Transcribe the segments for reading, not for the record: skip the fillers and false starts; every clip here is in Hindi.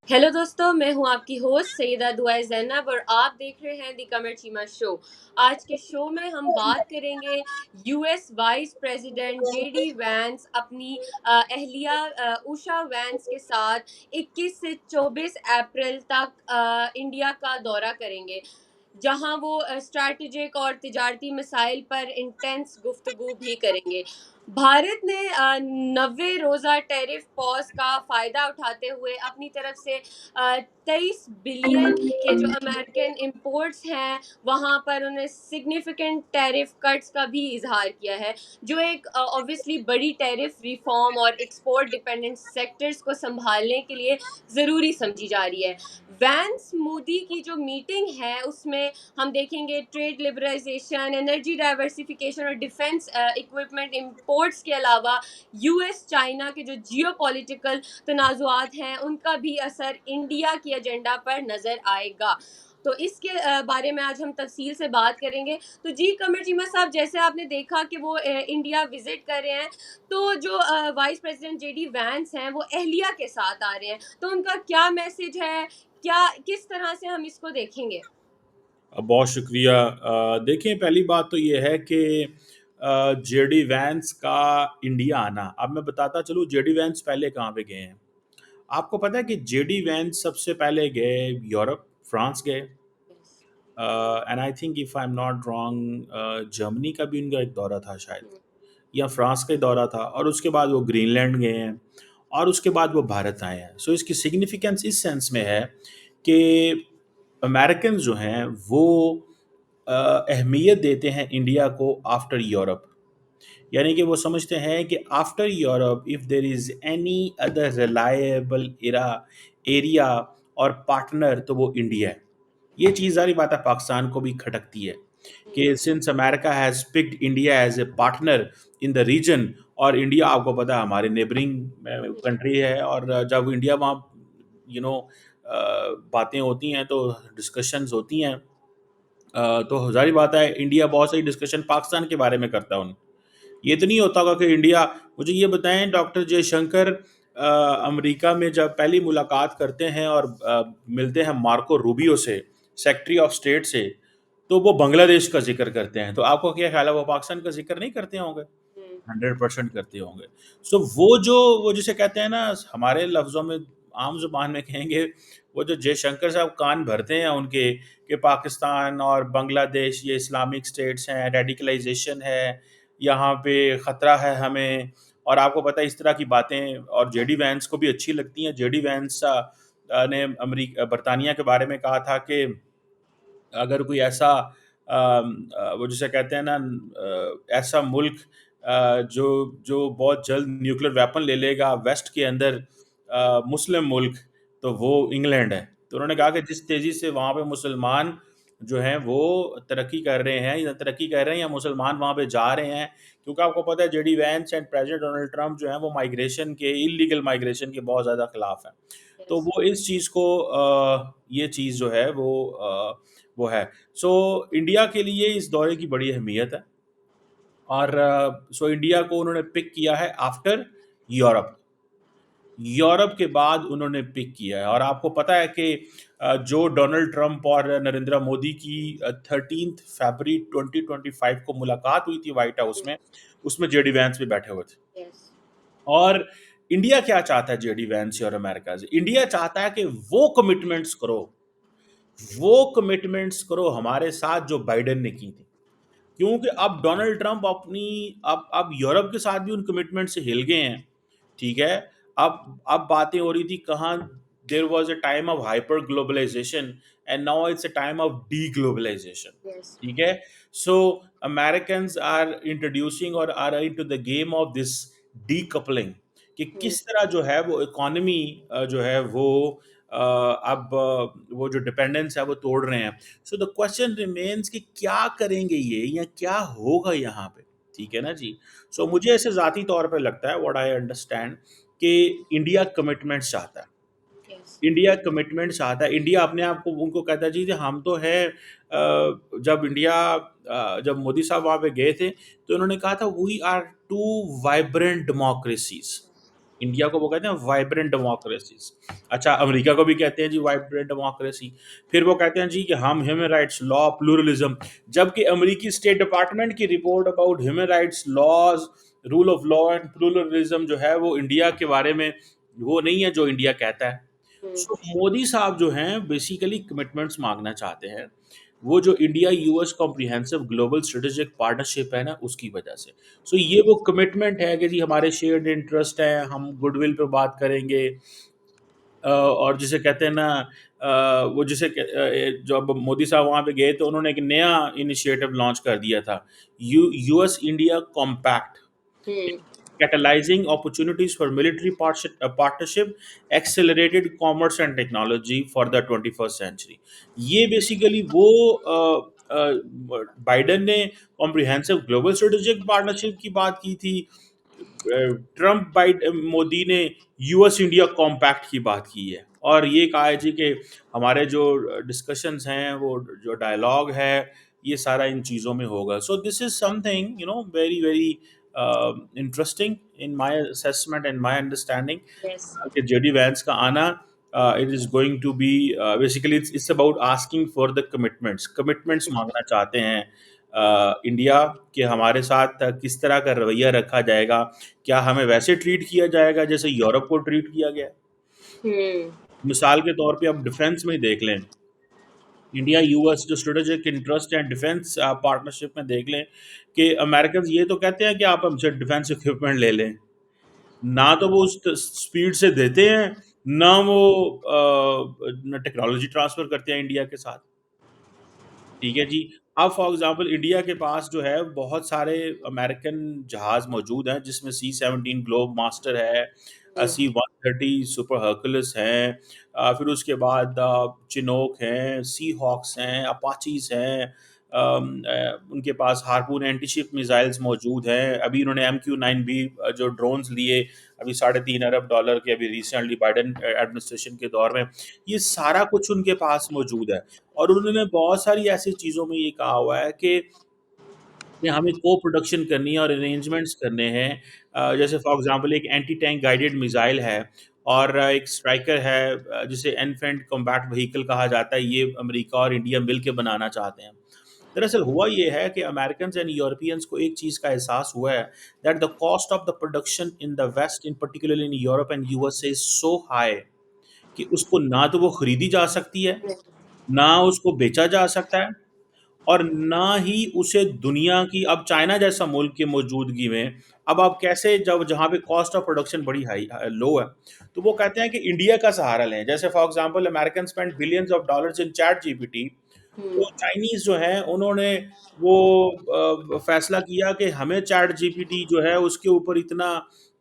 हेलो दोस्तों, मैं हूं आपकी होस्ट सईदा दुआए ज़ैनब और आप देख रहे हैं दी कमर चीमा शो। आज के शो में हम बात करेंगे US vice president JD Vance अपनी अहलिया उषा वैंस के साथ 21 से 24 अप्रैल तक इंडिया का दौरा करेंगे, जहां वो स्ट्रैटेजिक और तिजारती मसाइल पर इंटेंस गुफ्तगू भी करेंगे। भारत ने 90 रोज़ा टैरिफ पॉज का फ़ायदा उठाते हुए अपनी तरफ से 23 बिलियन के जो अमेरिकन इंपोर्ट्स हैं वहाँ पर उन्हें सिग्निफिकेंट टैरिफ कट्स का भी इजहार किया है, जो एक ऑब्वियसली बड़ी टैरिफ रिफॉर्म और एक्सपोर्ट डिपेंडेंट सेक्टर्स को संभालने के लिए ज़रूरी समझी जा रही है। वैंस मोदी की जो मीटिंग है उसमें हम देखेंगे ट्रेड लिबरलाइजेशन, एनर्जी डाइवर्सिफिकेशन और डिफेंस इक्विपमेंट इंपोर्ट्स के अलावा यूएस चाइना के जो जियोपॉलिटिकल तनाज़ुआत हैं उनका भी असर इंडिया की एजेंडा पर नज़र आएगा। तो इसके बारे में आज हम तफसील से बात करेंगे। तो जी कमर चीमा साहब, जैसे आपने देखा कि वो इंडिया विजिट कर रहे हैं, तो जो वाइस प्रेसिडेंट जेडी वैंस हैं वो अहलिया के साथ आ रहे हैं, तो उनका क्या मैसेज है, क्या किस तरह से हम इसको देखेंगे? बहुत शुक्रिया। देखें, पहली बात तो ये है कि जेडी वैंस का इंडिया आना, अब मैं बताता चलूँ जेडी वैंस पहले कहाँ पे गए हैं। आपको पता है कि जेडी वैंस सबसे पहले गए यूरोप, फ्रांस गए, and I think if I am not wrong Germany का भी उनका एक दौरा था शायद, या फ्रांस का ही दौरा था, और उसके बाद वो ग्रीनलैंड गए हैं, और उसके बाद वो भारत आए हैं। सो इसकी सिग्निफिकेंस इस सेंस में है कि अमेरिकन जो हैं वो अहमियत देते हैं इंडिया को आफ्टर यूरोप। यानी कि वो समझते हैं कि after Europe if there is any other reliable area और पार्टनर, तो वो इंडिया है। ये चीज़ सारी बात है पाकिस्तान को भी खटकती है कि since America has picked India as a partner in the region, और इंडिया आपको पता है हमारे नेबरिंग कंट्री है, और जब इंडिया वहाँ यू नो बातें होती हैं तो डिस्कशंस होती हैं, तो ज़ाहिर बात है इंडिया बहुत सारी डिस्कशन पाकिस्तान के बारे में करता है ये तो नहीं होता होगा कि इंडिया। मुझे ये बताएं, डॉक्टर जयशंकर अमेरिका में जब पहली मुलाकात करते हैं और मिलते हैं मार्को रूबियो से, सेक्रेटरी ऑफ स्टेट से, तो वो बांग्लादेश का जिक्र करते हैं। तो आपको क्या ख्याल है, वो पाकिस्तान का जिक्र नहीं करते होंगे? 100% करते होंगे। सो वो जिसे कहते हैं ना, हमारे लफ्ज़ों में, आम ज़ुबान में कहेंगे, वो जो जयशंकर साहब कान भरते हैं उनके कि पाकिस्तान और बांग्लादेश ये इस्लामिक स्टेट्स हैं, रेडिकलाइजेशन है, यहाँ पे ख़तरा है हमें, और आपको पता है इस तरह की बातें और जेडी वैंस को भी अच्छी लगती हैं। जेडी वैंस ने बरतानिया के बारे में कहा था कि अगर कोई ऐसा वो जिसे कहते हैं ना, ऐसा मुल्क जो जो बहुत जल्द न्यूक्लियर वेपन ले लेगा वेस्ट के अंदर, मुस्लिम मुल्क, तो वो इंग्लैंड है। तो उन्होंने कहा कि जिस तेज़ी से वहाँ पे मुसलमान जो हैं वो तरक्की कर रहे हैं, या तरक्की कर रहे हैं या मुसलमान वहाँ पे जा रहे हैं, क्योंकि आपको पता है JD Vance and president Donald Trump जो हैं वो माइग्रेशन के, इलीगल माइग्रेशन के बहुत ज़्यादा खिलाफ हैं। तो वो इस चीज़ को ये चीज़ जो है वो है। सो इंडिया के लिए इस दौरे की बड़ी अहमियत है, और सो इंडिया को उन्होंने पिक किया है आफ्टर यूरोप। यूरोप के बाद उन्होंने पिक किया है, और आपको पता है कि जो डोनाल्ड ट्रंप और नरेंद्र मोदी की 13 फरवरी 2025 को मुलाकात हुई थी व्हाइट हाउस में, उसमें जेडी वैंस भी बैठे हुए थे। और इंडिया क्या चाहता है जेडी वैंस और अमेरिका से? इंडिया चाहता है कि वो कमिटमेंट्स करो हमारे साथ जो बाइडेन ने की थी, क्योंकि अब डोनाल्ड ट्रंप अपनी, अब यूरोप के साथ भी उन कमिटमेंट से हिल गए हैं। ठीक है, अब बातें हो रही थी कहाँ, there was a time of hyper globalization and now it's a time of deglobalization. ठीक है, सो अमेरिकन आर इंट्रोड्यूसिंग और are into the game of this decoupling, कि किस तरह जो है वो इकोनॉमी जो है वो अब वो जो डिपेंडेंस है वो तोड़ रहे हैं। सो द क्वेश्चन रिमेन्स कि क्या करेंगे ये, या क्या होगा यहाँ पे? ठीक है ना जी। सो मुझे ऐसे ज़ाती तौर पे लगता है, व्हाट आई अंडरस्टैंड, कि इंडिया कमिटमेंट चाहता है। इंडिया कमिटमेंट चाहता है, इंडिया अपने आप को उनको कहता है जी जी हम तो है। जब मोदी साहब वहाँ पे गए थे तो उन्होंने कहा था we are two vibrant democracies. India को वो कहते हैं वाइब्रेंट डेमोक्रेसीज। अच्छा, अमेरिका को भी कहते हैं जी वाइब्रेंट डेमोक्रेसी। फिर वो कहते हैं जी कि हम ह्यूमन राइट्स लॉ प्लूरलिज्म, जबकि अमेरिकी स्टेट डिपार्टमेंट की report about human rights laws, rule of law and pluralism जो है वो इंडिया के बारे में वो नहीं है जो इंडिया कहता है। हम्म। सो मोदी साहब जो हैं बेसिकली कमिटमेंट्स मांगना चाहते हैं, वो जो India US comprehensive global strategic partnership है ना उसकी वजह से। सो ये वो कमिटमेंट है कि जी हमारे शेयर्ड इंटरेस्ट है, हम गुडविल पे बात करेंगे। और जिसे कहते हैं ना वो जब मोदी साहब वहाँ पे गए तो उन्होंने एक नया इनिशिएटिव लॉन्च कर दिया था, US India compact, hmm. catalyzing opportunities for military partnership, accelerated commerce and technology for the 21st century। ये बेसिकली वो बाइडन ने कॉम्प्रिहेंसिव ग्लोबल स्ट्रेटेजिक पार्टनरशिप की बात की थी, ट्रम्प बाइडन मोदी ने यूएस इंडिया कॉम्पैक्ट की बात की है, और ये कहा है जी कि हमारे जो डिस्कशंस हैं वो जो डायलॉग है ये सारा इन चीज़ों में होगा। So this is something very very interesting in my assessment and my understanding yes. कि जेडी वैंस का आना it is going to be basically it's about asking for the commitments, commitments मांगना चाहते हैं इंडिया कि हमारे साथ किस तरह का रवैया रखा जाएगा, क्या हमें वैसे ट्रीट किया जाएगा जैसे यूरोप को ट्रीट किया गया है। हम्म। मिसाल के तौर पे आप डिफेंस में ही देख लें, इंडिया यूएस जो strategic interest and defence partnership में देख लें कि अमेरिकन ये तो कहते हैं कि आप हमसे डिफेंस इक्विपमेंट ले लें, ना तो वो उस स्पीड से देते हैं, ना वो टेक्नोलॉजी ट्रांसफर करते हैं इंडिया के साथ। ठीक है जी। अब फॉर एग्जांपल इंडिया के पास जो है बहुत सारे अमेरिकन जहाज मौजूद हैं जिसमें C-17 ग्लोब मास्टर है, C-130 सुपर हर्कुलस हैं, फिर उसके बाद चिनोक हैं, सी हॉक्स हैं, अपाचीज हैं, उनके पास हार्पून एंटी शिप मिसाइल्स मौजूद हैं। अभी उन्होंने MQ-9B जो ड्रोन्स लिए अभी $3.5 अरब के, अभी रिसेंटली बाइडन एडमिनिस्ट्रेशन के दौर में, ये सारा कुछ उनके पास मौजूद है। और उन्होंने बहुत सारी ऐसी चीज़ों में ये कहा हुआ है कि हमें को प्रोडक्शन करनी है और अरेंजमेंट्स करने हैं। जैसे फॉर एग्जांपल एक एंटी टैंक गाइडेड मिसाइल है, और एक स्ट्राइकर है जिसे इन्फेंट कॉम्बैट व्हीकल कहा जाता है, ये अमेरिका और इंडिया मिल के बनाना चाहते हैं। दरअसल हुआ ये है कि अमेरिकन एंड यूरोपियंस को एक चीज़ का एहसास हुआ है that the cost of the production in the west in particularly in Europe and USA is so high कि उसको ना तो वो खरीदी जा सकती है, ना उसको बेचा जा सकता है, और ना ही उसे दुनिया की, अब चाइना जैसा मुल्क की मौजूदगी में, अब आप कैसे, जब जहाँ पे कॉस्ट ऑफ प्रोडक्शन बड़ी हाई लो है, तो वो कहते हैं कि इंडिया का सहारा लें। जैसे for example American spend billions of dollars in ChatGPT, hmm. तो चाइनीज जो है उन्होंने वो फैसला किया कि हमें चैट जीपीटी जो है उसके ऊपर इतना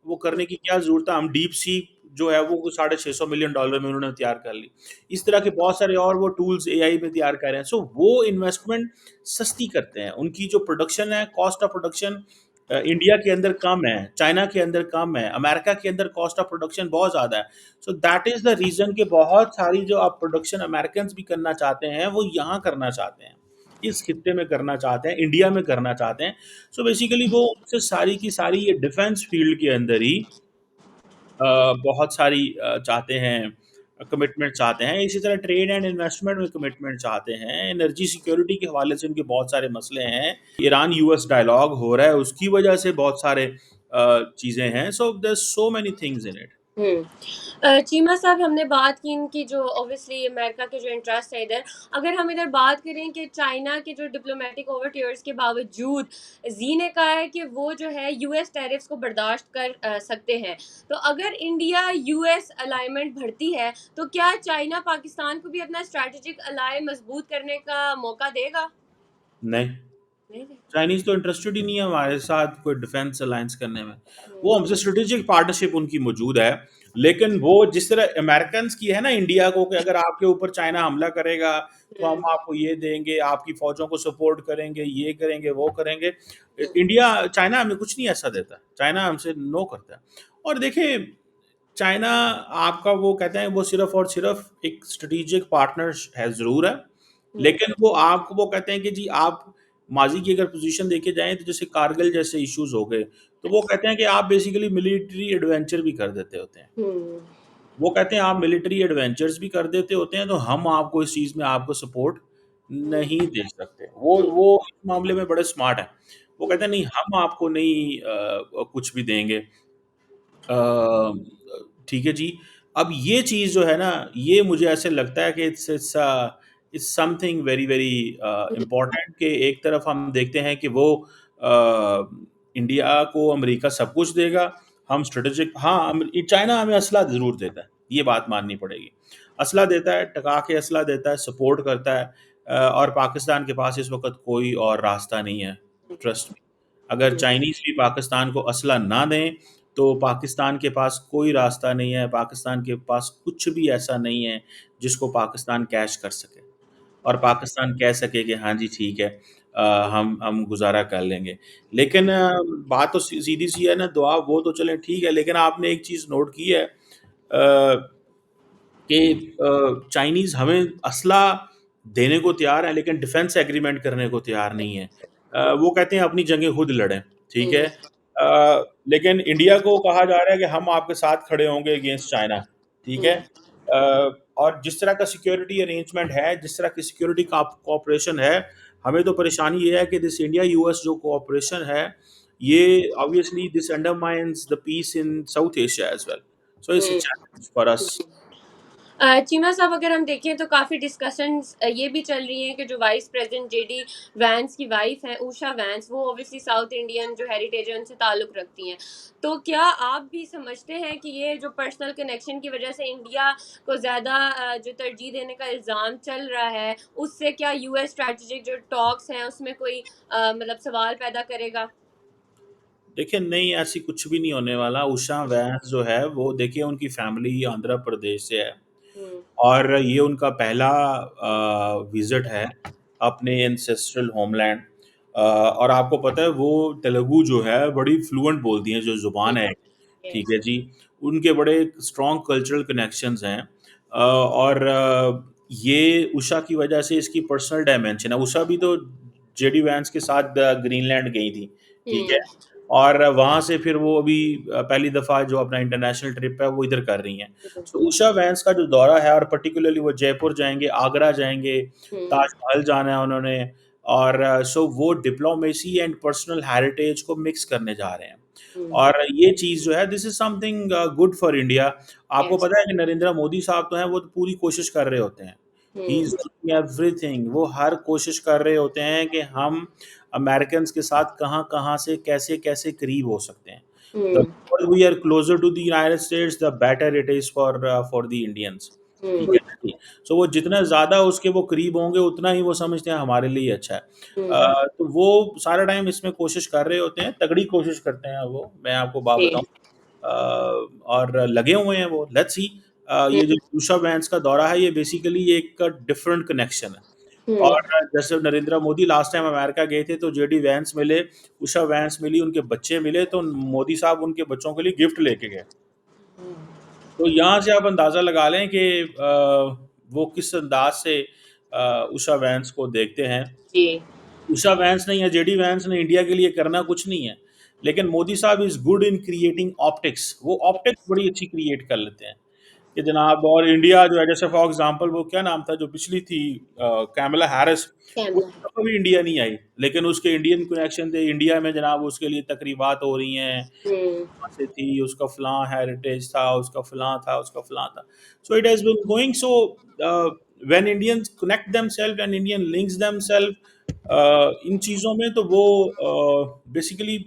वो करने की क्या जरूरत है, हम डीप सी जो है वो $650 मिलियन में उन्होंने तैयार कर ली। इस तरह के बहुत सारे और वो टूल्स एआई में तैयार कर रहे हैं। सो वो इन्वेस्टमेंट सस्ती करते हैं, उनकी जो प्रोडक्शन है, कॉस्ट ऑफ प्रोडक्शन इंडिया के अंदर कम है, चाइना के अंदर कम है, अमेरिका के अंदर कॉस्ट ऑफ प्रोडक्शन बहुत ज़्यादा है। So that is the reason कि बहुत सारी जो आप प्रोडक्शन अमेरिकन भी करना चाहते हैं वो यहाँ करना चाहते हैं, इस खित्ते में करना चाहते हैं, इंडिया में करना चाहते हैं। सो बेसिकली वो उनसे सारी की सारी ये डिफेंस फील्ड के अंदर ही बहुत सारी चाहते हैं, कमिटमेंट चाहते हैं। इसी तरह ट्रेड एंड इन्वेस्टमेंट में कमिटमेंट चाहते हैं। एनर्जी सिक्योरिटी के हवाले से उनके बहुत सारे मसले हैं। ईरान यूएस डायलॉग हो रहा है, उसकी वजह से बहुत सारे चीज़ें हैं। So there so many things in it. Hmm. Cheema साहब, हमने बात की इनकी जो ऑब्वियसली अमेरिका के जो इंटरेस्ट है इधर, अगर हम इधर बात करें कि चाइना के जो डिप्लोमेटिक ओवरट्योर्स के बावजूद जी ने कहा है कि वो जो है यूएस टैरिफ्स को बर्दाश्त कर सकते हैं, तो अगर इंडिया यूएस अलाइनमेंट बढ़ती है तो क्या चाइना पाकिस्तान को भी अपना स्ट्रैटेजिक अलाई मजबूत करने का मौका देगा? नहीं, नहीं देगा। चाइनीज़ तो इंटरेस्टेड ही नहीं है हमारे साथ कोई डिफेंस अलायंस करने में। वो हम्म। हमसे स्ट्रेटेजिक पार्टनरशिप उनकी मौजूद है, लेकिन वो जिस तरह अमेरिकन की है ना इंडिया को कि अगर आपके ऊपर चाइना हमला करेगा तो हम हम्म। आपको ये देंगे, आपकी फौजों को सपोर्ट करेंगे, ये करेंगे, वो करेंगे। इंडिया चाइना हमें कुछ नहीं ऐसा देता, चाइना हमसे नो करता है। और देखिए, चाइना आपका वो कहते हैं वो सिर्फ और सिर्फ एक स्ट्रेटेजिक पार्टनर है ज़रूर है, हम्म। लेकिन वो आपको वो कहते हैं कि जी आप माज़ी की अगर पोज़ीशन देखे जाएँ तो जैसे कारगिल जैसे इश्यूज़ हो गए, तो वो कहते हैं कि आप बेसिकली मिलिट्री एडवेंचर भी कर देते होते हैं। हुँ, वो कहते हैं आप मिलिट्री एडवेंचर्स भी कर देते होते हैं, तो हम आपको इस चीज़ में आपको सपोर्ट हुँ, नहीं दे सकते। वो हुँ, वो इस मामले में बड़े स्मार्ट हैं। वो कहते हुँ, हैं नहीं हम आपको नहीं कुछ भी देंगे। ठीक है जी। अब ये चीज़ जो है ना, ये मुझे ऐसे लगता है कि it's something very very hmm, important कि एक तरफ हम देखते हैं कि वो अ, इंडिया को अमेरिका सब कुछ देगा, हम स्ट्रेटेजिक हाँ, चाइना हमें असला ज़रूर देता है, ये बात माननी पड़ेगी। असला देता है, टका के असला देता है, सपोर्ट करता है और पाकिस्तान के पास इस वक़्त कोई और रास्ता नहीं है, ट्रस्ट मी। अगर हुँ, चाइनीज़ भी पाकिस्तान को असला ना दें, तो पाकिस्तान के पास कोई रास्ता नहीं है, पाकिस्तान के पास कुछ भी ऐसा नहीं है, जिसको पाकिस्तान कैश कर सके और पाकिस्तान कह सके कि हाँ जी, ठीक है हम गुज़ारा कर लेंगे। लेकिन बात तो सीधी-सी है ना, दुआ वो तो चलें ठीक है, लेकिन आपने एक चीज़ नोट की है कि चाइनीज़ हमें असला देने को तैयार है, लेकिन डिफेंस एग्रीमेंट करने को तैयार नहीं है। वो कहते हैं अपनी जंगें खुद लड़ें, ठीक है? हुँ, लेकिन इंडिया को कहा जा रहा है कि हम आपके साथ खड़े होंगे अगेंस्ट चाइना, ठीक है? हुँ, अ, और जिस तरह का सिक्योरिटी अरेंजमेंट है, जिस तरह की सिक्योरिटी का कोऑपरेशन है, हमें तो परेशानी ये है कि दिस इंडिया यूएस जो कोऑपरेशन है, ये obviously this undermines the peace in South Asia as well. So it's a um, challenge for us. Hmm. Cheema साहब अगर हम देखें तो काफ़ी डिस्कशंस ये भी चल रही हैं कि जो वाइस प्रेज़िडेंट जेडी वैंस की वाइफ़ हैं उषा वैंस, वो ऑब्वियसली साउथ इंडियन जो हेरिटेज है उनसे ताल्लुक़ रखती हैं। तो क्या आप भी समझते हैं कि ये जो पर्सनल कनेक्शन की वज़ह से इंडिया को ज़्यादा जो तरजीह देने का इल्ज़ाम चल रहा है, उससे क्या यूएस स्ट्रैटेजिक जो टॉक्स हैं उसमें कोई मतलब सवाल पैदा करेगा? देखिए, नहीं ऐसी कुछ भी नहीं होने वाला। उषा वैंस जो है वो देखिए उनकी फैमिली आंध्र प्रदेश से है हुँ, और ये उनका पहला विज़िट है अपने एंसेस्ट्रल होमलैंड और आपको पता है वो तेलुगु जो है बड़ी फ्लुएंट बोलती हैं जो हुँ, ज़ुबान है, ठीक यस। है जी। उनके बड़े स्ट्रॉन्ग कल्चरल कनेक्शंस हैं और ये उषा की वजह से इसकी पर्सनल डायमेंशन है। उषा भी तो जेडी वैंस के साथ ग्रीनलैंड गई थी, ठीक है? हुँ, और वहाँ से फिर वो अभी पहली दफ़ा जो अपना इंटरनेशनल ट्रिप है वो इधर कर रही हैं। हुँ, सो उषा वैन्स का जो दौरा है और पर्टिकुलरली वो जयपुर जाएँगे, आगरा जाएँगे, हुँ, ताजमहल जाना है उन्होंने और सो वो डिप्लोमेसी एंड पर्सनल हेरिटेज को मिक्स करने जा रहे हैं। हुँ, और ये चीज़ जो है this is something good for India. आपको यस। पता है कि नरेंद्र मोदी साहब तो हैं वो तो पूरी कोशिश कर रहे होते हैं। ही हुँ, इज़ डूइंग एवरीथिंग वो हर कोशिश कर रहे होते हैं कि हम अमेरिकन्स के साथ कहाँ-कहाँ से कैसे-कैसे करीब हो सकते हैं। The hmm, more we are closer to the United States, the better it is for the Indians. ठीक हुँ, है ना जी? सो वो जितना ज़्यादा उसके वो करीब होंगे, उतना ही वो समझते हैं हमारे लिए अच्छा है। हुँ, तो वो सारा टाइम इसमें कोशिश कर रहे होते हैं, तगड़ी कोशिश करते हैं वो, मैं आपको बात जी। बताऊँ। और लगे हुए हैं वो, लेट्स सी हुँ, ये जो ऋषभ वैंस का दौरा है, ये बेसिकली एक डिफरेंट कनेक्शन है। हुँ, और जैसे Narendra Modi last time America गए थे, तो जेडी वैंस मिले, उषा वैंस मिली, उनके बच्चे मिले, तो मोदी साहब उनके बच्चों के लिए गिफ्ट लेके गए। तो यहाँ से आप अंदाज़ा लगा लें कि वो किस अंदाज़ से उषा वैंस को देखते हैं। जी। उषा वैंस ने या जेडी वैंस ने इंडिया के लिए करना कुछ नहीं है। लेकिन मोदी साहब is good in creating optics, वो ऑप्टिक्स बड़ी अच्छी क्रिएट कर लेते हैं। कि जनाब और इंडिया जो है जैसे फॉर एग्ज़ाम्पल वो क्या नाम था जो पिछली थी कैमला हैरिस, वो कैमला। एक दफ़ा भी इंडिया नहीं आई। लेकिन उसके इंडियन कनेक्शन थे, इंडिया में जनाब उसके लिए तकरीबात हो रही हैं, हुँ, कहाँ से थी, उसका फलाँ हेरिटेज था, उसका फलाँ था, उसका फलाँ था। So it has been going so when Indians connect themselves and Indian links themselves in चीज़ों में तो वो बेसिकली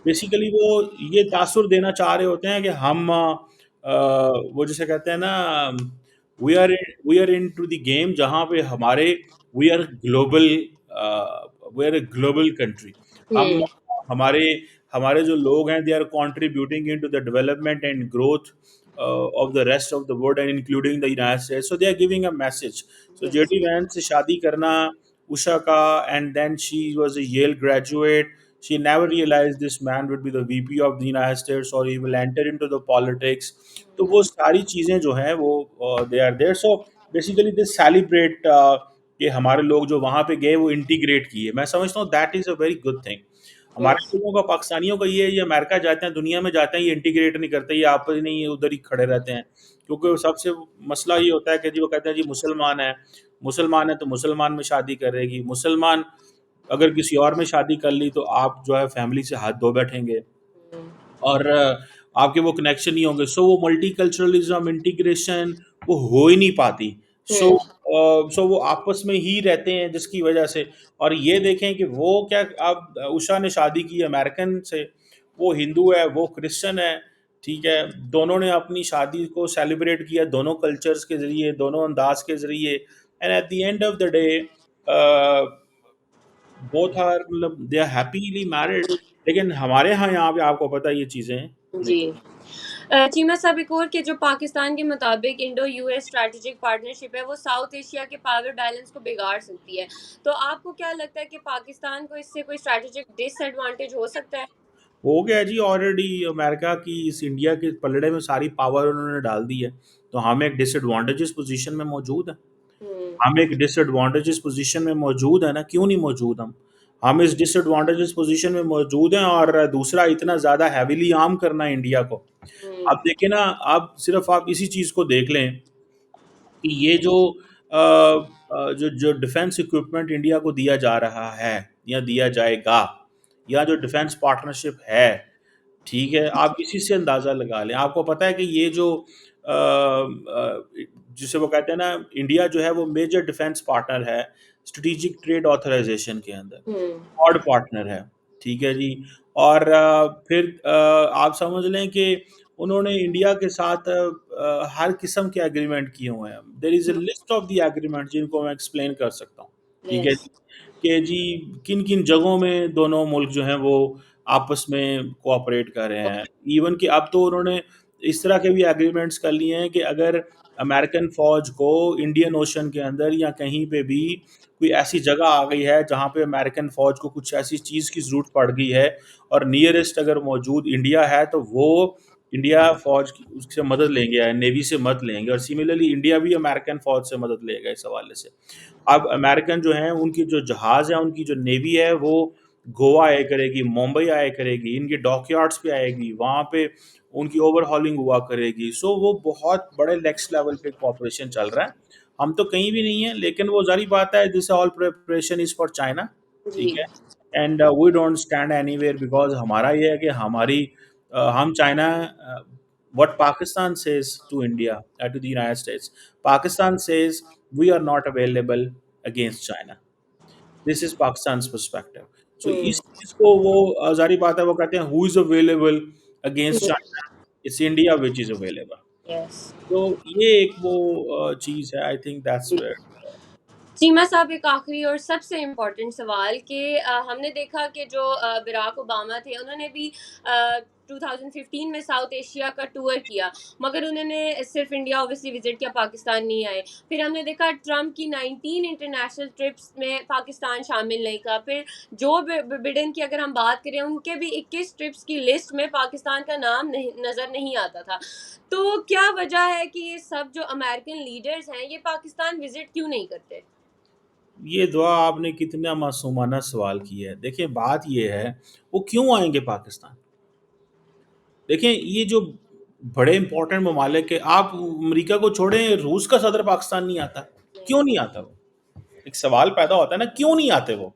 बेसिकली वो ये तासुर देना चाह रहे होते हैं कि हम वो जिसे कहते हैं ना we are into the game जहाँ पे हमारे we are global we are a global country. हम हुँ, हमारे हमारे जो लोग हैं they are contributing into the development and growth of the rest of the world and including the United States so they are giving a message. So yes. JD Vance से शादी करना उषा का and then she was a Yale graduate. She never realized this man would be the VP of the United States or he will enter into the politics. तो वो सारी चीज़ें जो हैं वो they are there so basically they celebrate कि हमारे लोग जो वहाँ पे गए वो इंटीग्रेट किए। मैं समझता हूँ that is a very good thing. हमारे यस। लोगों का, पाकिस्तानियों का ये अमेरिका जाते हैं, दुनिया में जाते हैं, ये इंटीग्रेट नहीं करते, ये आपस में ही उधर ही खड़े रहते हैं। क्योंकि सबसे मसला ये होता है कि जी वो कहते हैं जी मुसलमान है तो मुसलमान में शादी करेगी, मुसलमान अगर किसी और में शादी कर ली तो आप जो है फैमिली से हाथ धो बैठेंगे और आपके वो कनेक्शन नहीं होंगे। सो वो मल्टीकल्चरलिज्म, इंटीग्रेशन वो हो ही नहीं पाती। सो हम्म। सो वो आपस में ही रहते हैं जिसकी वजह से। और ये देखें कि वो क्या, अब उषा ने शादी की अमेरिकन से, वो हिंदू है, वो क्रिश्चियन है, ठीक है। दोनों ने अपनी शादी को सेलिब्रेट किया, दोनों कल्चर्स के ज़रिए, दोनों अंदाज के ज़रिए, and at the end of the day both are, मतलब दे आर हैप्पीली मैरिड। लेकिन हमारे यहाँ पे आपको पता है ये चीज़ें नहीं। जी। चीमा साहब, एक और, कि जो पाकिस्तान के मुताबिक इंडो यूएस स्ट्रैटेजिक पार्टनरशिप है वो साउथ एशिया के पावर बैलेंस को बिगाड़ सकती है। तो आपको क्या लगता है कि पाकिस्तान को इससे कोई स्ट्रैटेजिक डिसएडवांटेज हो सकता है? हो गया जी ऑलरेडी। अमेरिका की इस इंडिया के पलड़े में सारी पावर उन्होंने डाल दी है। तो हम एक डिसएडवांटेजेस पोजीशन में मौजूद हैं। हुँ। हम एक डिसएडवांटेजेस पोजीशन में मौजूद है ना, क्यों नहीं मौजूद हम इस डिसएडवांटेजेस पोजीशन में मौजूद हैं। और दूसरा, इतना ज़्यादा हैविली आर्म करना है इंडिया को। हुँ। अब देखिए ना, आप सिर्फ आप इसी चीज़ को देख लें कि ये जो जो जो डिफेंस इक्विपमेंट इंडिया को दिया जा रहा है या दिया जाएगा, या जो डिफेंस पार्टनरशिप है, ठीक है, आप इसी से अंदाज़ा लगा लें। आपको पता है कि ये जो जिसे वो कहते हैं ना, इंडिया जो है वो मेजर डिफेंस पार्टनर है स्ट्रेटेजिक ट्रेड ऑथराइजेशन के अंदर, हुँ। क्वाड पार्टनर है, ठीक है जी। और फिर आप समझ लें कि उन्होंने इंडिया के साथ हर किस्म के एग्रीमेंट किए हुए हैं। There is a list of the agreement जिनको मैं एक्सप्लेन कर सकता हूँ, ठीक है यस। जी। कि जी किन-किन जगहों में दोनों मुल्क जो हैं वो आपस में कोऑपरेट कर रहे हैं। इवन कि अब तो उन्होंने इस तरह के भी एग्रीमेंट्स कर लिए हैं कि अगर अमेरिकन फ़ौज को इंडियन ओशन के अंदर या कहीं पे भी कोई ऐसी जगह आ गई है जहाँ पे अमेरिकन फ़ौज को कुछ ऐसी चीज़ की ज़रूरत पड़ गई है और नियरेस्ट अगर मौजूद इंडिया है, तो वो इंडिया फ़ौज की उससे मदद लेंगे या नेवी से मदद लेंगे, और सिमिलरली इंडिया भी अमेरिकन फ़ौज से मदद लेगा इस हवाले से। अब अमेरिकन जो हैं उनकी जो जहाज़ है, उनकी जो नेवी है वो गोवा आया करेगी, मुंबई आया करेगी, इनके डॉकयार्ड्स पे आएगी, वहाँ पे उनकी ओवरहॉलिंग हुआ करेगी। सो वो बहुत बड़े नेक्स्ट लेवल पे कोऑपरेशन चल रहा है। हम तो कहीं भी नहीं है, लेकिन वो ज़ाहिर बात है, this all preparation is for China, जी। ठीक है। And we don't stand anywhere because हमारा ये है कि हम China, what Pakistan says to India, to the United States, Pakistan says we are not available against China. This is Pakistan perspective. So hmm. इस चीज को वो जारी बात है, वो कहते हैं who is available against hmm. China, it's India which is available. Yes. तो ये एक वो चीज है, आई थिंक दैट्स जी। वेयर। सीमा साहब, एक आखिरी और सबसे इम्पोर्टेंट सवाल कि हमने देखा कि जो बराक ओबामा थे उन्होंने भी 2015 में साउथ एशिया का टूर किया, मगर उन्होंने सिर्फ इंडिया ऑब्वियसली विजिट किया, पाकिस्तान नहीं आए। फिर हमने देखा ट्रम्प की 19 इंटरनेशनल ट्रिप्स में पाकिस्तान शामिल नहीं था। फिर जो बिडेन की अगर हम बात करें, उनके भी 21 ट्रिप्स की लिस्ट में पाकिस्तान का नाम नहीं, नज़र नहीं आता था। तो क्या वजह है कि ये सब जो अमेरिकन लीडर्स हैं ये पाकिस्तान विजिट क्यों नहीं करते? ये दुआ आपने कितना मासूमाना सवाल किया है। देखिए बात ये है, वो क्यों आएंगे पाकिस्तान। देखिए ये जो बड़े इंपॉर्टेंट ममालिक है, आप अमेरिका को छोड़ें, रूस का सदर पाकिस्तान नहीं आता, क्यों नहीं आता वो। एक सवाल पैदा होता है ना, क्यों नहीं आते वो,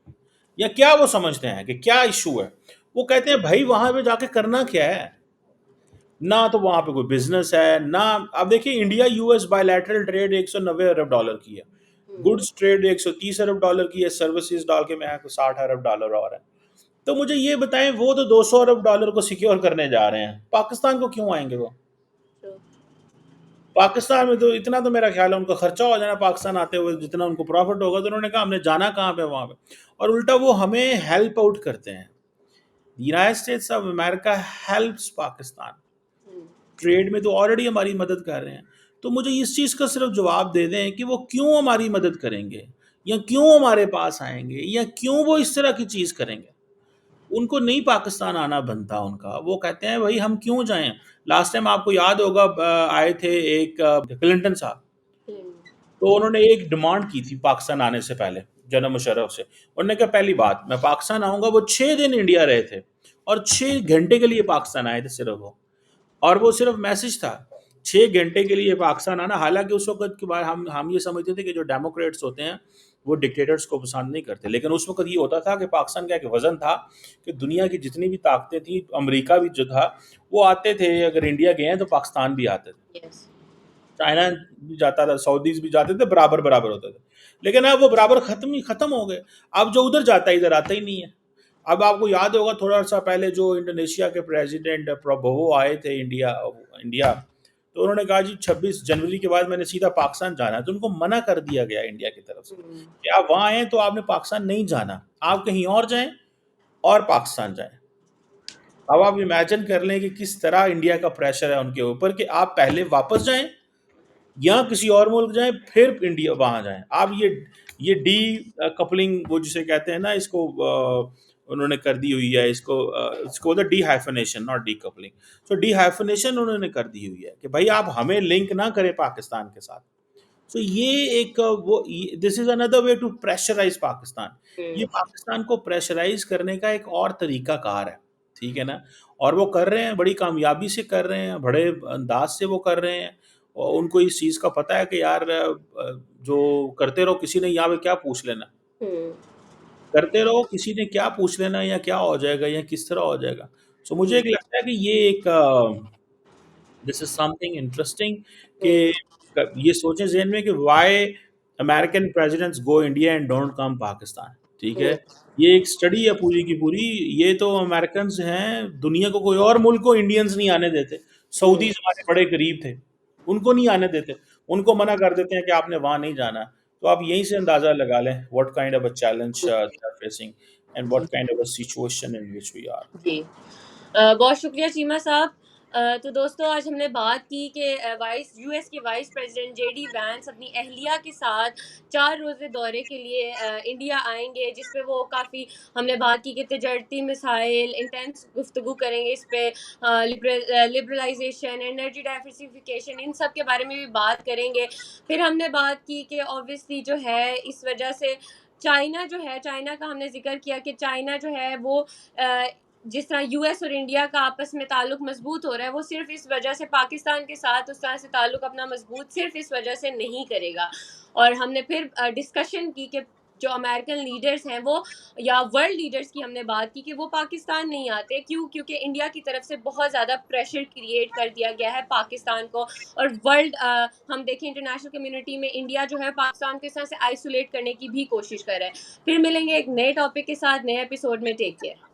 या क्या वो समझते हैं कि क्या इशू है। वो कहते हैं भाई वहां पे जाके करना क्या है, ना तो वहां पे कोई बिजनेस है ना। अब देखिए इंडिया यूएस बायलैटरल ट्रेड 190 अरब डॉलर की है, हुँ। गुड्स ट्रेड 130 अरब डॉलर की है, सर्विसेज डाल के मैं 60 अरब डॉलर और है। तो मुझे ये बताएं, वो तो 200 अरब डॉलर को सिक्योर करने जा रहे हैं, पाकिस्तान को क्यों आएंगे वो। ट्रू। पाकिस्तान में तो इतना, तो मेरा ख्याल है उनका खर्चा हो जाना पाकिस्तान आते हुए, जितना उनको प्रॉफिट होगा, तो उन्होंने कहा हमने जाना कहाँ पे वहां पे। और उल्टा वो हमें हेल्प आउट करते हैं। United states of America helps Pakistan, hmm. Trade में तो ऑलरेडी हमारी मदद कर रहे हैं। तो मुझे इस चीज़ का सिर्फ जवाब दे दें कि वो क्यों हमारी मदद करेंगे, या क्यों हमारे पास आएंगे, या क्यों वो इस तरह की चीज़ करेंगे। उनको नहीं पाकिस्तान आना बनता उनका, वो कहते हैं भाई हम क्यों जाएं। लास्ट टाइम आपको याद होगा आए थे एक क्लिंटन साहब, हुँ। तो उन्होंने एक डिमांड की थी पाकिस्तान आने से पहले, जनरल मुशर्रफ से। उन्होंने कहा पहली बात, मैं पाकिस्तान आऊँगा। वो 6 दिन इंडिया रहे थे और 6 घंटे के लिए पाकिस्तान आए थे सिर्फ़ वो। और वो सिर्फ़ मैसेज था। 6 घंटे के लिए पाकिस्तान आना, हालाँकि उस वक़्त के बाद हम ये समझते थे कि जो डेमोक्रेट्स होते हैं, वो डिक्टेटर्स को पसंद नहीं करते। लेकिन उस वक़्त ये होता था कि पाकिस्तान का एक वज़न था कि दुनिया की जितनी भी ताकतें थी, अमेरिका भी जो था, वो आते थे। अगर इंडिया गए हैं तो पाकिस्तान भी आते थे। यस। चाइना भी जाता था, सऊदीज़ भी जाते थे, बराबर-बराबर होते थे। लेकिन अब वो बराबर खत्म हो गए। अब जो उधर जाता है, इधर आता ही नहीं है। अब आपको याद होगा थोड़ा-सा पहले जो इंडोनेशिया के प्रेसिडेंट प्रबोवो आए थे इंडिया इंडिया, तो उन्होंने कहा जी 26 जनवरी के बाद मैंने सीधा पाकिस्तान जाना है, तो उनको मना कर दिया गया इंडिया की तरफ से हुँ, कि आप वहाँ आए तो आपने पाकिस्तान नहीं जाना, आप कहीं और जाएँ और पाकिस्तान जाएँ। अब आप इमेजिन कर लें कि किस तरह इंडिया का प्रेशर है उनके ऊपर कि आप पहले वापस जाएँ या किसी और मुल्क जाएँ, फिर इंडिया वहाँ जाएँ। आप ये डी कपलिंग वो जिसे कहते हैं ना, इसको उन्होंने कर दी हुई है, इसको बोलते हैं डिहाइफनेशन, नॉट डीकपलिंग। सो डिहाइफनेशन उन्होंने कर दी हुई है कि भाई आप हमें लिंक ना करें पाकिस्तान के साथ। सो ये एक वो this is another way to pressurize Pakistan. ये हुँ, पाकिस्तान को प्रेशराइज़ करने का एक और तरीका-कार है, ठीक है ना? और वो कर रहे हैं, बड़ी कामयाबी से कर रहे हैं, बड़े अंदाज़ से वो कर रहे हैं। और उनको इस चीज़ का पता है कि यार जो करते रहो, किसी ने यहाँ पे क्या पूछ लेना। हुँ, करते रहो, किसी ने क्या पूछ लेना या क्या हो जाएगा या किस तरह हो जाएगा। सो मुझे हुँ, एक लगता है कि ये एक दिस इज़ समथिंग इंटरेस्टिंग कि हुँ, ये सोचें ज़हन में कि why American presidents go India and don't come Pakistan, ठीक है? हुँ, ये एक स्टडी है पूरी की पूरी। ये तो अमेरिकन्स हैं, दुनिया को कोई और मुल्क को इंडियंस नहीं आने देते। हुँ, सऊदीज़ हमारे बड़े करीब थे, उनको नहीं आने देते। उनको मना कर देते हैं कि आपने वहाँ नहीं जाना। तो आप यहीं से अंदाज़ा लगा लें what kind of a challenge जी, they are facing and what kind of a situation in which we are. जी। बहुत शुक्रिया चीमा साहब। तो दोस्तों आज हमने बात की कि यूएस के वाइस प्रेसिडेंट जेडी वैंस अपनी अहलिया के साथ 4 रोज़े दौरे के लिए इंडिया आएंगे, जिस पे वो काफ़ी हमने बात की कि तजर्ती मिसाइल इंटेंस गुफ्तगू करेंगे इस पे, लिबरलाइजेशन, एनर्जी डाइवर्सिफिकेशन, इन सब के बारे में भी बात करेंगे। फिर हमने बात की कि ऑब्वियसली जो है इस वजह से चाइना जो है, चाइना का हमने जिक्र किया कि चाइना जो है वो अ, जिस तरह यूएस और इंडिया का आपस में ताल्लुक मजबूत हो रहा है, वो सिर्फ इस वजह से पाकिस्तान के साथ उस तरह से ताल्लुक अपना मजबूत सिर्फ इस वजह से नहीं करेगा। और हमने फिर डिस्कशन की कि जो अमेरिकन लीडर्स हैं वो, या वर्ल्ड लीडर्स की हमने बात की कि वो पाकिस्तान नहीं आते, क्यों? क्योंकि इंडिया की तरफ से बहुत ज़्यादा प्रेशर क्रिएट कर दिया गया है पाकिस्तान को। और हम देखें इंटरनेशनल कम्युनिटी में इंडिया जो है पाकिस्तान को इस तरह से आइसोलेट करने की भी कोशिश कर रहा है। फिर मिलेंगे एक नए टॉपिक के साथ नए एपिसोड में। Take care.